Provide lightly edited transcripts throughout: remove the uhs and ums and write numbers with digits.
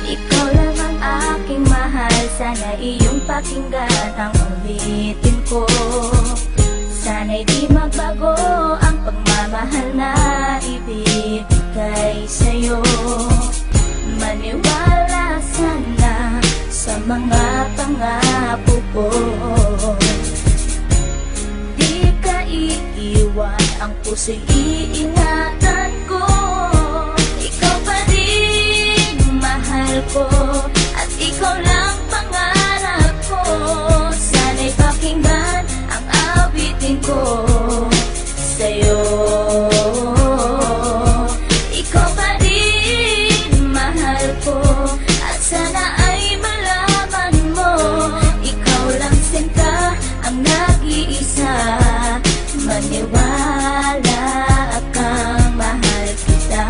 Ikaw lang ang aking mahal, sana iyong pakinggan ang ulitin ko. Sana'y di magbago ang pagmamahal na ibibigay sa'yo. Maniwala sana sa mga pangako ko. Di ka iiwan, ang puso'y iingatan ko. Ikaw pa rin mahal ko, at ikaw lang pangarap ko. Sana'y pakinggan ang awitin ko sa'yo. Ikaw pa rin mahal ko, at sana ay malaman mo, ikaw lang sinta ang nag-iisa. Maniwala kang mahal kita.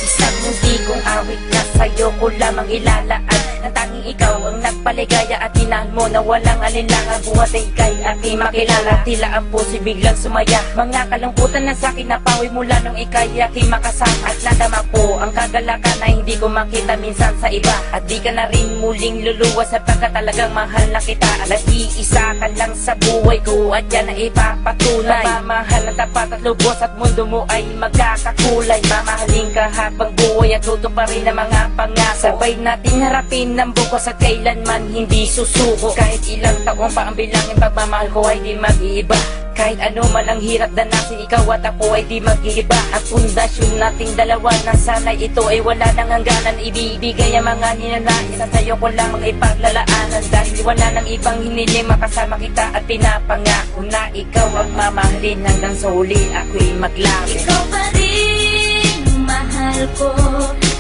Isang hindi kong awit na sa'yo ko lamang ilalaan. Nang tanging ikaw ang nagpaligaya at tinahal mo na walang alinlangan. Buhat ay ika'y aking makilala, tila ang puso'y biglang sumaya. Mga kalungkutan na sa'kin napawi mula nung ika'y aking makasama. At nadama ko ang kagalakan na hindi ko makita minsan sa iba. At di ka na rin muling luluwas sapagkat talagang mahal na kita. Nag-iisa ka lang sa buhay ko at yan ay ipapatunay. Mamahal na tapat at lubos at mundo mo ay magkakakulay. Mamahalin ka habang buhay at tutuparin ang mga pangako. Sabay natin harapin ng bukas at kailanman hindi susuko. Kahit ilang taong pa ang bilangin, pagmamahal ko ay di mag-iiba. Kahit ano man ang hirap danasin, ikaw at ako ay di mag-iiba. Ang pundasyon nating dalawa na sana'y ito ay wala nang hangganan. Ibibigay ang mga ninanais at sa'yo ko lamang ipaglalaanan. Dahil wala nang ibang hiniling, makasama kita at pinapangako na ikaw ang mamahalin hanggang sa huli ako'y maglapit. Ikaw pa rin mahal ko,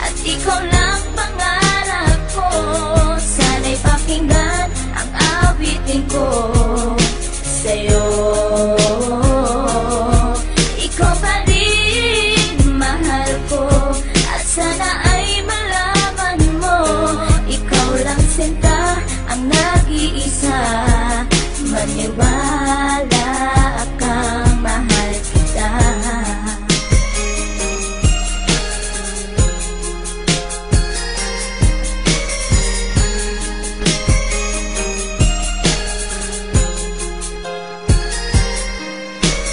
at ikaw lang pangarap ko. Sana'y pakinggan ang awitin ko sa'yo. Ikaw pa rin mahal ko, at sana ay malaman mo, ikaw lang sinta ang nag-iisa. Maniwala kang mahal kita.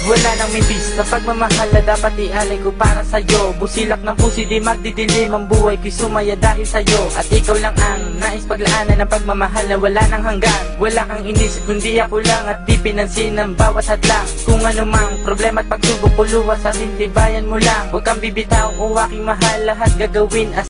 Wala nang mibis na pagmamahal na dapat ialay ko para sa'yo. Busilak ng puso di magdidilim, ang buhay ko'y sumaya dahil sa'yo. At ikaw lang ang nais paglaanan ng pagmamahal na wala nang hanggan. Wala kang inisip kundi ako lang, at di pinansin ang bawat hadlang. Kung anumang problema at pagsubok, puluwas at intibayan mo lang. Huwag kang bibitaw o aking mahal, lahat gagawin as